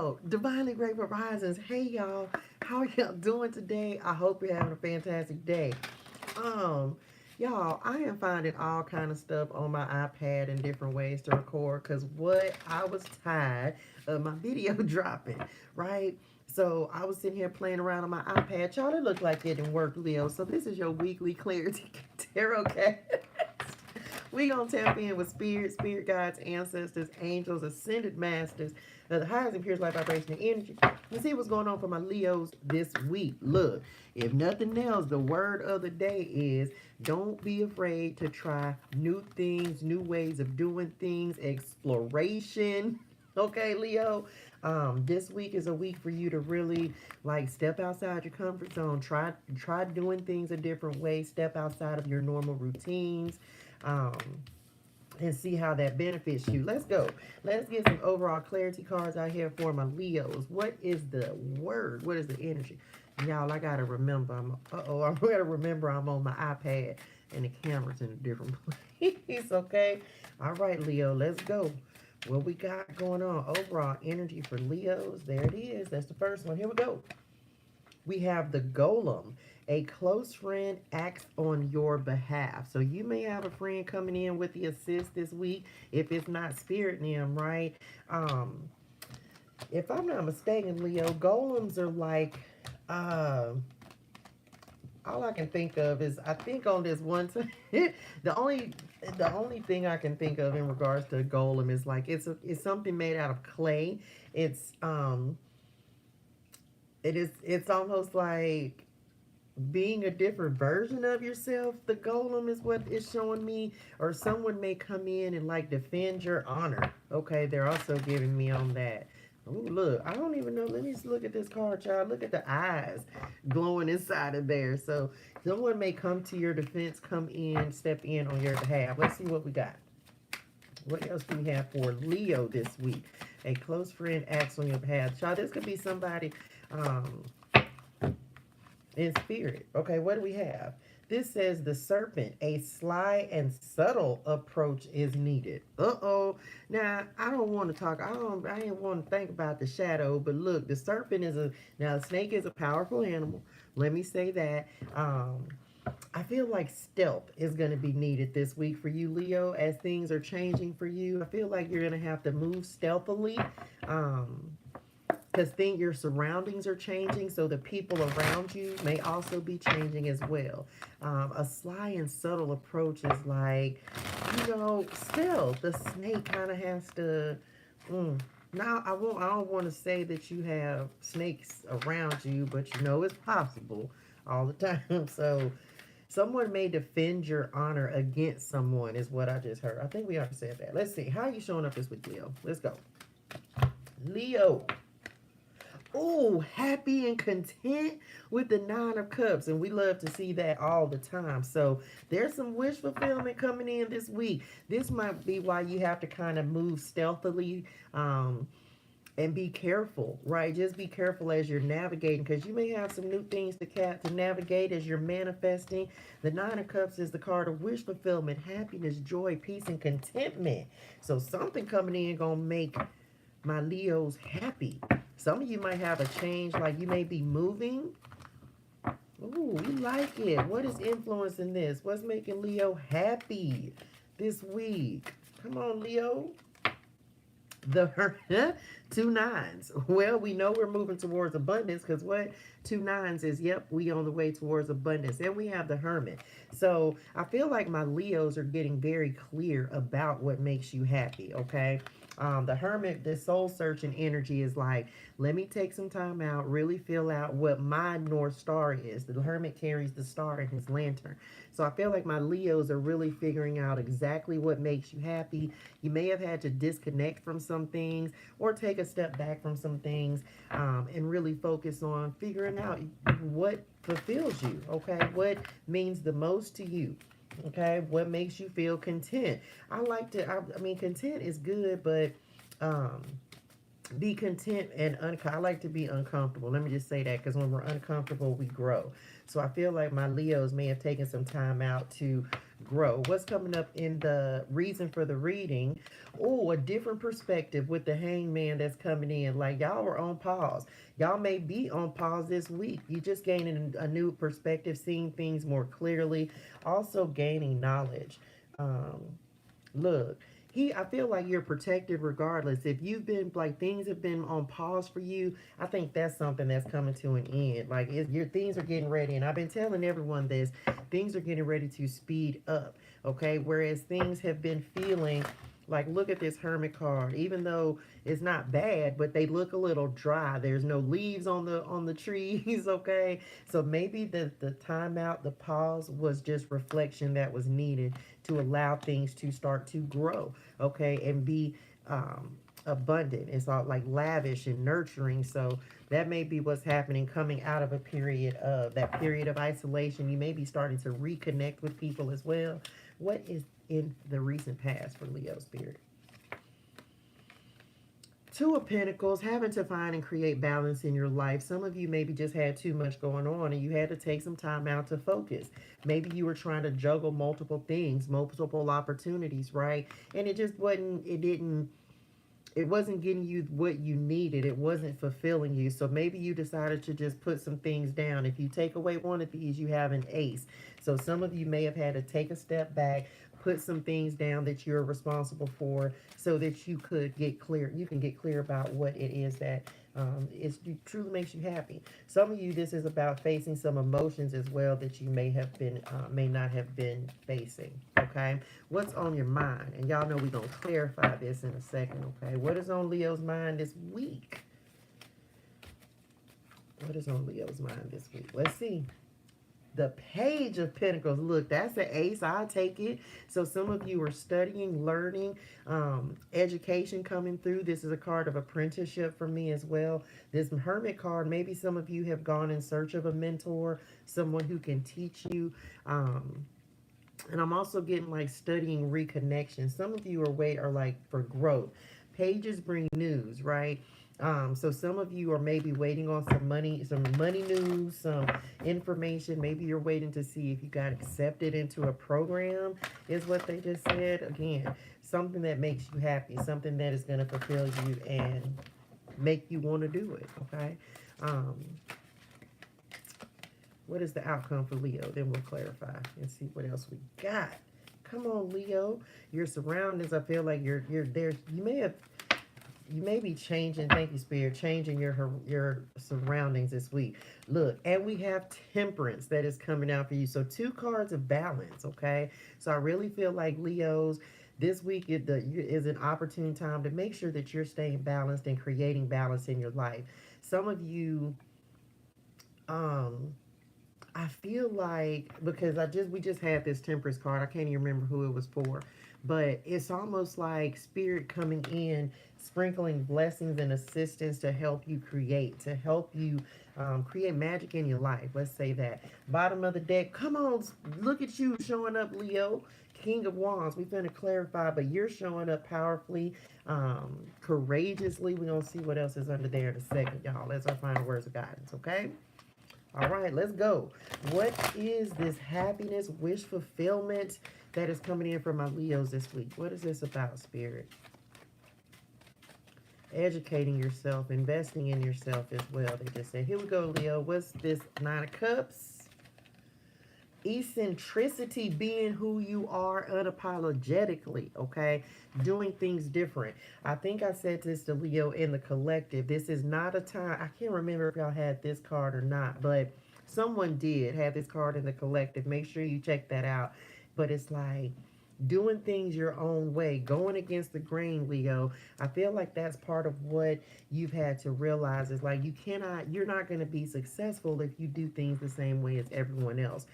Well, divinely grateful risings. Hey y'all, how y'all doing today? I hope you're having a fantastic day. Um, y'all, I am finding all kind of stuff on my iPad and different ways to record because what I was tired of my video dropping, right? So I was sitting here playing around on my iPad. Y'all, it looked like it didn't work, Leo. So this is your weekly clarity tarot cast. We gonna tap in with spirit guides, ancestors, angels, ascended masters, the highest and purest life vibration and energy. Let's see what's going on for my Leos this week. Look, if nothing else, the word of the day is don't be afraid to try new things, new ways of doing things, exploration. Okay, Leo. This week is a week for you to really like step outside your comfort zone. Try doing things a different way. Step outside of your normal routines. Um, and see how that benefits you. Let's go. Let's get some overall clarity cards out here for my Leos. What is the word? What is the energy? Y'all, I gotta remember. I gotta remember I'm on my iPad and the camera's in a different place. Okay. All right, Leo. Let's go. What we got going on? Overall energy for Leos. There it is. That's the first one. Here we go. We have the golem. A close friend acts on your behalf. So you may have a friend coming in with the assist this week if it's not spirit them, right? If I'm not mistaken, Leo, golems are like uh all I can think of is I think on this one time the only the only thing I can think of in regards to a golem is like it's something made out of clay. It's it's almost like being a different version of yourself. The golem is what it's showing me, or someone may come in and like defend your honor. Okay, they're also giving me on that. Oh, look, I don't even know. Let me just look at this card, child. Look at the eyes glowing inside of there. So someone may come to your defense, come in, step in on your behalf. Let's see what we got. What else do we have for Leo this week? A close friend acts on your behalf. Child, this could be somebody um, in spirit. Okay, what do we have? This says the serpent, a sly and subtle approach is needed. Uh-oh. Now, I don't want to talk, I didn't want to think about the shadow, but look, the serpent is now the snake is a powerful animal. Let me say that. I feel like stealth is going to be needed this week for you, Leo, as things are changing for you. I feel like you're going to have to move stealthily. Because your surroundings are changing, so the people around you may also be changing as well. A sly and subtle approach is like, still the snake kind of has to. Now I don't want to say that you have snakes around you, but it's possible all the time. So someone may defend your honor against someone is what I just heard. I think we already said that. Let's see. How are you showing up this week, Leo? Let's go. Leo. Oh, happy and content with the Nine of Cups. And we love to see that all the time. So there's some wish fulfillment coming in this week. This might be why you have to kind of move stealthily and be careful, right? Just be careful as you're navigating because you may have some new things to navigate as you're manifesting. The Nine of Cups is the card of wish fulfillment, happiness, joy, peace, and contentment. So something coming in going to make my Leos happy. Some of you might have a change, like you may be moving. Ooh, we like it. What is influencing this? What's making Leo happy this week? Come on, Leo. The two nines. Well, we know we're moving towards abundance because what two nines is, yep, we on the way towards abundance. And we have the Hermit. So I feel like my Leos are getting very clear about what makes you happy, okay? The Hermit, the soul searching energy is like, let me take some time out, really feel out what my North Star is. The Hermit carries the star in his lantern. So I feel like my Leos are really figuring out exactly what makes you happy. You may have had to disconnect from some things or take a step back from some things and really focus on figuring out what fulfills you, okay? What means the most to you. Okay, what makes you feel content? I mean, content is good, but be content and I like to be uncomfortable. Let me just say that because when we're uncomfortable, we grow. So I feel like my Leos may have taken some time out to grow. What's coming up in the reason for the reading? Oh, a different perspective with the hangman that's coming in. Like y'all were on pause. Y'all may be on pause this week. You just gaining a new perspective, seeing things more clearly, also gaining knowledge. Um, Look, I feel like you're protected regardless. If you've been like things have been on pause for you, I think that's something that's coming to an end. Like your things are getting ready, and I've been telling everyone this. Things are getting ready to speed up. Okay, whereas things have been feeling like, look at this hermit card. Even though it's not bad, but they look a little dry. There's no leaves on the trees. Okay, so maybe the timeout, the pause was just reflection that was needed to allow things to start to grow, okay, and be abundant. It's all like lavish and nurturing. So that may be what's happening coming out of a period of that period of isolation. You may be starting to reconnect with people as well. What is in the recent past for Leo spirit? Two of Pentacles, having to find and create balance in your life. Some of you maybe just had too much going on and you had to take some time out to focus. Maybe you were trying to juggle multiple things, multiple opportunities, right? And it wasn't getting you what you needed. It wasn't fulfilling you. So maybe you decided to just put some things down. If you take away one of these, you have an ace. So some of you may have had to take a step back, put some things down that you're responsible for so that you could get clear. You can get clear about what it is that it truly makes you happy. Some of you, this is about facing some emotions as well that you may not have been facing. Okay, what's on your mind? And y'all know we're gonna clarify this in a second. Okay, what is on Leo's mind this week? What is on Leo's mind this week? Let's see. The Page of Pentacles. Look, that's an ace. I'll take it. So some of you are studying, learning, education coming through. This is a card of apprenticeship for me as well. This Hermit card, maybe some of you have gone in search of a mentor, someone who can teach you. And I'm also getting like studying reconnection. Some of you are like for growth. Pages bring news, right? So some of you are maybe waiting on some money news, some information. Maybe you're waiting to see if you got accepted into a program, is what they just said. Again, something that makes you happy, something that is going to fulfill you and make you want to do it, okay? What is the outcome for Leo? Then we'll clarify and see what else we got. Come on, Leo. Your surroundings, I feel like you're there. You may be changing, thank you, Spirit, changing your surroundings this week. Look, and we have Temperance that is coming out for you. So 2 cards of balance, okay? So I really feel like Leos, this week is an opportune time to make sure that you're staying balanced and creating balance in your life. Some of you, I feel like, because we just had this Temperance card. I can't even remember who it was for. But it's almost like Spirit coming in, sprinkling blessings and assistance to help you create, to help you create magic in your life. Let's say that. Bottom of the deck. Come on, look at you showing up, Leo. King of Wands. We're going to clarify, but you're showing up powerfully, courageously. We're going to see what else is under there in a second, y'all. That's our final words of guidance, okay? All right, let's go. What is this happiness, wish fulfillment that is coming in for my Leos this week? What is this about, Spirit? Educating yourself, investing in yourself as well. They just said, here we go, Leo. What's this 9 of Cups? Eccentricity, being who you are unapologetically, okay? Doing things different. I think I said this to Leo in the collective. This is not a time, I can't remember if y'all had this card or not, but someone did have this card in the collective. Make sure you check that out. But it's like doing things your own way, going against the grain, Leo. I feel like that's part of what you've had to realize is like you're not going to be successful if you do things the same way as everyone else.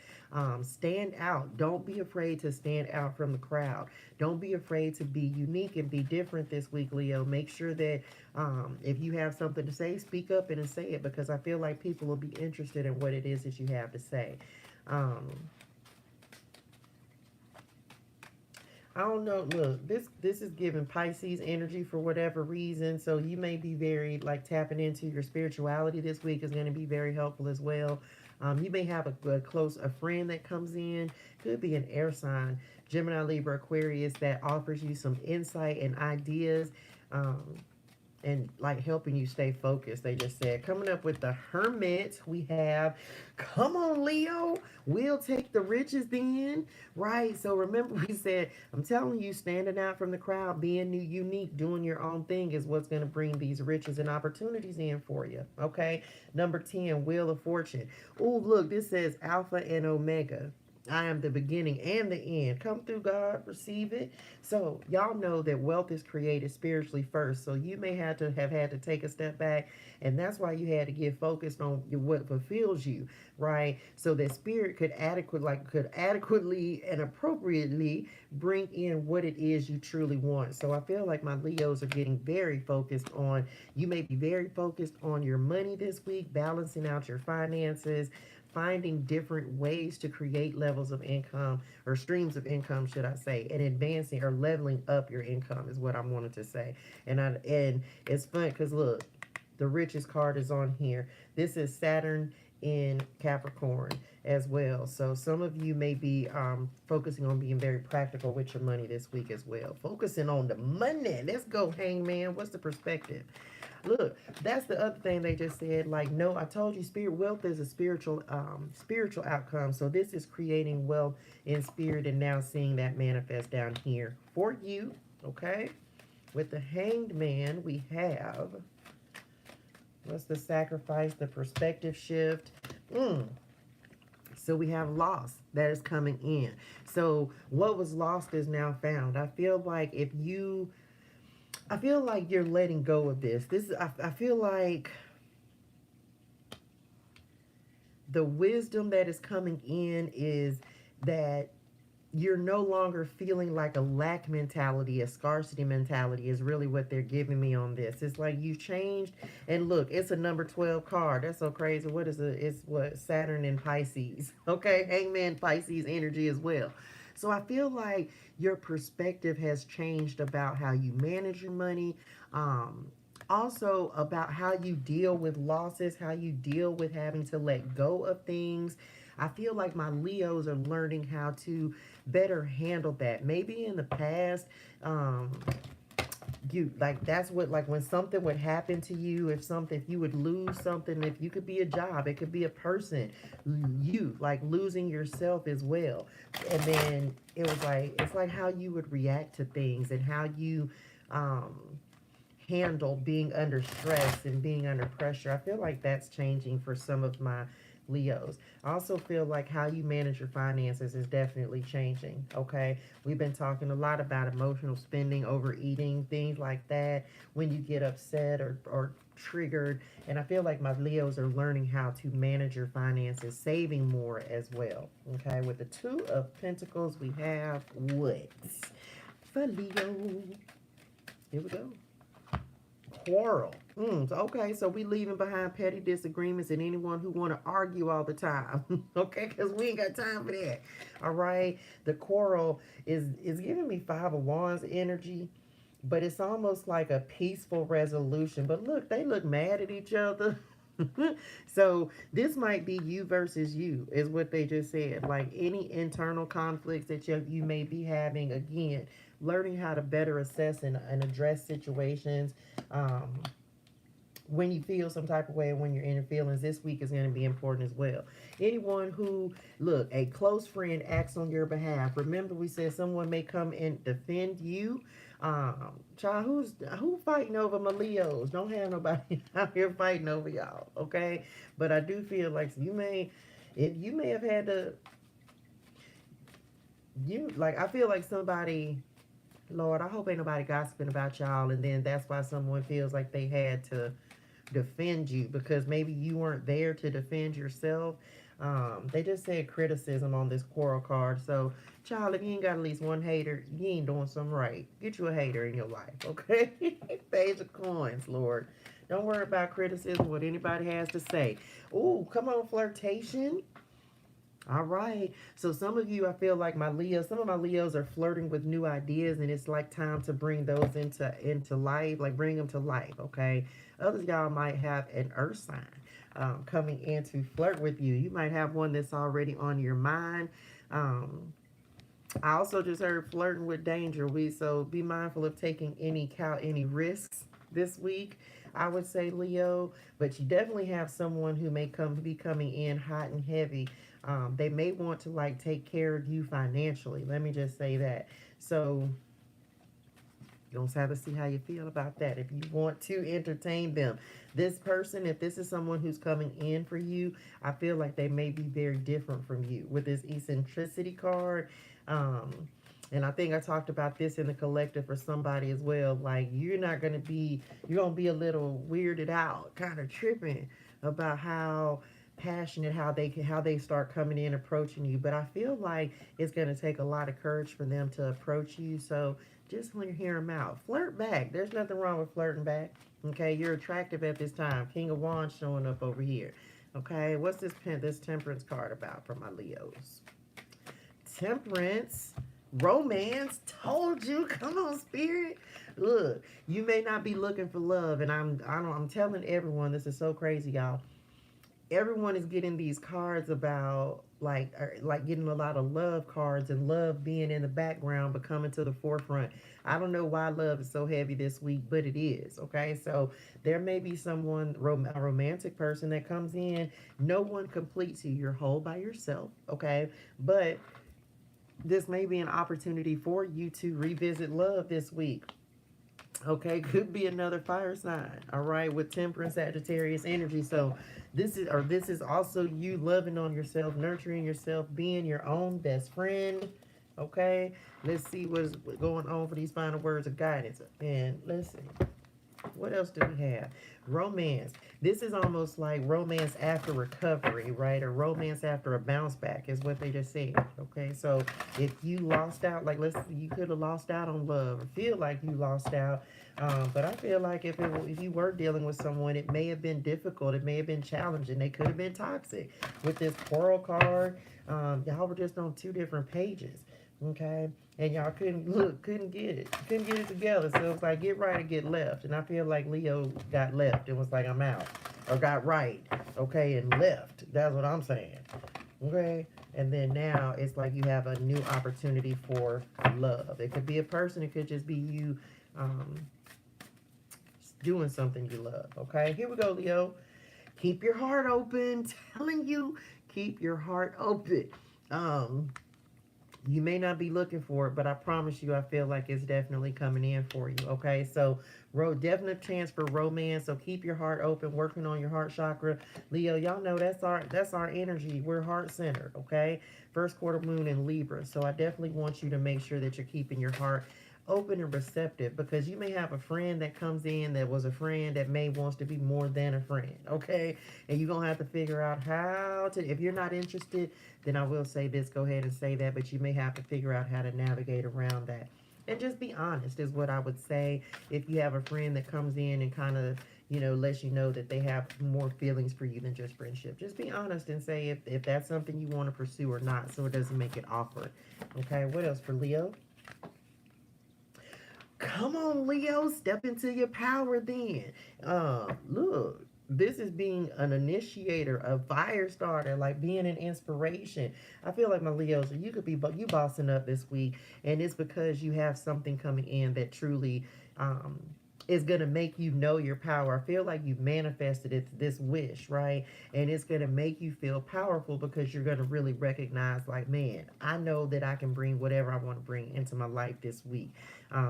Stand out. Don't be afraid to stand out from the crowd. Don't be afraid to be unique and be different this week, Leo. Make sure that if you have something to say, speak up and say it, because I feel like people will be interested in what it is that you have to say. I don't know. Look, this is giving Pisces energy for whatever reason. So you may be very like tapping into your spirituality this week is going to be very helpful as well. You may have a friend that comes in, could be an air sign, Gemini, Libra, Aquarius, that offers you some insight and ideas. Um, and like helping you stay focused. They just said, coming up with the Hermit, we have, come on, Leo, we'll take the riches then, right? So remember, we said, I'm telling you, standing out from the crowd, being new, unique, doing your own thing is what's going to bring these riches and opportunities in for you, okay? Number 10, Wheel of Fortune. Oh, look, this says Alpha and Omega. I am the beginning and the end. Come through, God, receive it. So y'all know that wealth is created spiritually first. So you may have had to take a step back, and that's why you had to get focused on what fulfills you, right? So that spirit could adequately and appropriately bring in what it is you truly want. So I feel like my Leos are getting very focused on. You may be very focused on your money this week, balancing out your finances, finding different ways to create levels of income or streams of income, should I say, and advancing or leveling up your income is what I wanted to say. And it's fun because look, the richest card is on here. This is Saturn in Capricorn as well. So some of you may be focusing on being very practical with your money this week as well. Focusing on the money. Let's go, Hangman. What's the perspective? Look, that's the other thing they just said. Like, no, I told you, spirit wealth is a spiritual outcome. So this is creating wealth in spirit, and now seeing that manifest down here for you. Okay, with the Hanged Man, we have, what's the sacrifice? The perspective shift. So we have loss that is coming in. So what was lost is now found. I feel like you're letting go of this. I feel like the wisdom that is coming in is that you're no longer feeling like a lack mentality, a scarcity mentality is really what they're giving me on this. It's like you changed, and look, it's a number 12 card. That's so crazy. What is it? It's what, Saturn and Pisces. Okay, Hangman Pisces energy as well. So I feel like your perspective has changed about how you manage your money. Also about how you deal with losses, how you deal with having to let go of things. I feel like my Leos are learning how to better handle that. Maybe in the past, you like, that's what, like when something would happen to you, if you would lose something, if you could be a job, it could be a person, you like losing yourself as well. And then it's like how you would react to things and how you handle being under stress and being under pressure. I feel like that's changing for some of my Leos. I also feel like how you manage your finances is definitely changing, okay? We've been talking a lot about emotional spending, overeating, things like that, when you get upset or triggered. And I feel like my Leos are learning how to manage your finances, saving more as well, okay? With the Two of Pentacles, we have what? For Leo. Here we go. Quarrel. Okay, so we leaving behind petty disagreements and anyone who want to argue all the time. Okay, because we ain't got time for that. All right, the quarrel is giving me Five of Wands energy, but it's almost like a peaceful resolution. But look, they look mad at each other. So this might be you versus you, is what they just said. Like any internal conflicts that you may be having, again, learning how to better assess and address situations. When you feel some type of way and when you're in your feelings, this week is going to be important as well. Anyone who, look, a close friend acts on your behalf. Remember, we said someone may come and defend you. Child, who fighting over my Leos? Don't have nobody out here fighting over y'all, okay? But I do feel like you may have had to, I feel like somebody, Lord, I hope ain't nobody gossiping about y'all, and then that's why someone feels like they had to defend you because maybe you weren't there to defend yourself. They just said criticism on this quarrel card. So, child, if you ain't got at least one hater, you ain't doing something right. Get you a hater in your life, okay? Page of Coins, Lord. Don't worry about criticism, what anybody has to say. Ooh, come on, flirtation. All right. So some of you, I feel like some of my Leos are flirting with new ideas, and it's like time to bring those into life, like bring them to life, okay? Others y'all might have an earth sign. coming in to flirt with you. You might have one that's already on your mind. Um, I also just heard flirting with danger. So be mindful of taking any risks this week. I would say Leo, but you definitely have someone who may be coming in hot and heavy. They may want to like take care of you financially. Let me just say that. So you'll have to see how you feel about that. If you want to entertain them, this person, if this is someone who's coming in for you, I feel like they may be very different from you with this eccentricity card. Um, and I think I talked about this in the collective for somebody as well. Like you're gonna be a little weirded out, kind of tripping about how passionate how they start coming in approaching you. But I feel like it's gonna take a lot of courage for them to approach you. So just when you hear them out, flirt back. There's nothing wrong with flirting back. Okay, you're attractive at this time. King of Wands showing up over here. Okay, what's this Temperance card about for my Leos? Temperance, romance. Told you. Come on, Spirit. Look, you may not be looking for love, and I'm telling everyone this is so crazy, y'all. Everyone is getting these cards about like getting a lot of love cards and love being in the background but coming to the forefront. I don't know why love is so heavy this week, but it is. Okay, so there may be a romantic person that comes in. No one completes you. You're whole by yourself. Okay, but this may be an opportunity for you to revisit love this week. Okay, could be another fire sign. All right, with Temperance, Sagittarius energy. So this is also you loving on yourself, nurturing yourself, being your own best friend. Okay, let's see what's going on for these final words of guidance. And let's see. What else do we have? Romance. This is almost like romance after recovery, right? Or romance after a bounce back is what they just said. Okay, so if you lost out, like you could have lost out on love or feel like you lost out. But I feel like if you were dealing with someone, it may have been difficult. It may have been challenging. They could have been toxic. With this Coral card, y'all were just on two different pages. Okay, and y'all couldn't get it together. So it was like get right or get left. And I feel like Leo got left and was like I'm out, or got right, okay, and left. That's what I'm saying. Okay, and then now it's like you have a new opportunity for love. It could be a person. It could just be you, doing something you love. Okay, here we go, Leo. Keep your heart open. Telling you, keep your heart open. You may not be looking for it, but I promise you, I feel like it's definitely coming in for you. Okay, so definite chance for romance. So keep your heart open, working on your heart chakra, Leo. Y'all know that's our energy. We're heart centered. Okay, first quarter moon in Libra. So I definitely want you to make sure that you're keeping your heart open and receptive, because you may have a friend that comes in that was a friend that may wants to be more than a friend. Okay, and you're gonna have to figure out how to, if you're not interested, then I will say this, go ahead and say that, but you may have to figure out how to navigate around that. And just be honest is what I would say. If you have a friend that comes in and kind of, lets you know that they have more feelings for you than just friendship, just be honest and say if that's something you want to pursue or not, so it doesn't make it awkward. Okay, what else for Leo? Come on, Leo, step into your power then. Look, this is being an initiator, a fire starter, like being an inspiration. I feel like my Leos, you could be you bossing up this week, and it's because you have something coming in that truly is going to make you know your power. I feel like you've manifested this wish, right? And it's going to make you feel powerful because you're going to really recognize, like, man, I know that I can bring whatever I want to bring into my life this week.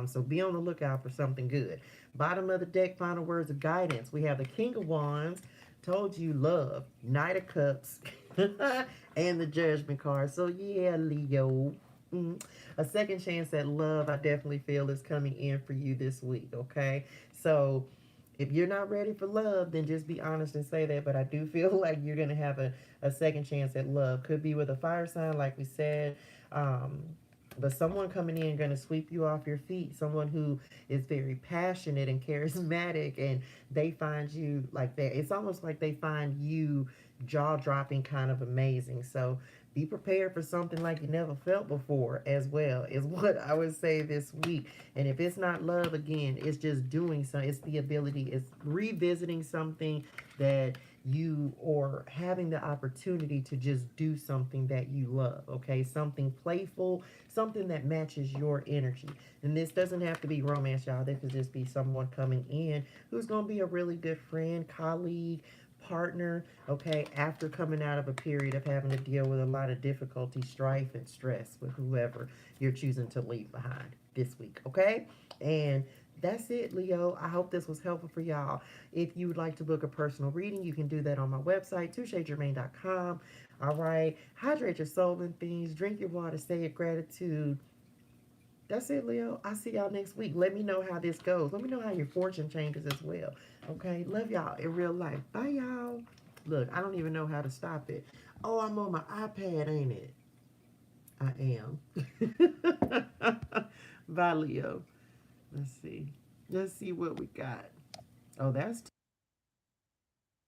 So be on the lookout for something good. Bottom of the deck, final words of guidance. We have the King of Wands, told you love, Knight of Cups, and the Judgment card. So yeah, Leo. A second chance at love, I definitely feel, is coming in for you this week, okay? So if you're not ready for love, then just be honest and say that. But I do feel like you're going to have a second chance at love. Could be with a fire sign, like we said. But someone coming in going to sweep you off your feet. Someone who is very passionate and charismatic, and they find you like that. It's almost like they find you jaw-dropping, kind of amazing. So be prepared for something like you never felt before as well, is what I would say this week. And if it's not love, again, it's just doing something. It's the ability, it's revisiting something that you or having the opportunity to just do something that you love, okay? Something playful, something that matches your energy. And this doesn't have to be romance, y'all. This could just be someone coming in who's going to be a really good friend, colleague, partner, okay, after coming out of a period of having to deal with a lot of difficulty, strife, and stress with whoever you're choosing to leave behind this week, okay? And that's it, Leo. I hope this was helpful for y'all. If you would like to book a personal reading, you can do that on my website, ToShaeGermaine.com. All right. Hydrate your soul and things. Drink your water. Say your gratitude. That's it, Leo. I'll see y'all next week. Let me know how this goes. Let me know how your fortune changes as well. Okay. Love y'all in real life. Bye, y'all. Look, I don't even know how to stop it. Oh, I'm on my iPad, ain't it? I am. Bye, Leo. Let's see. Let's see what we got. Oh, that's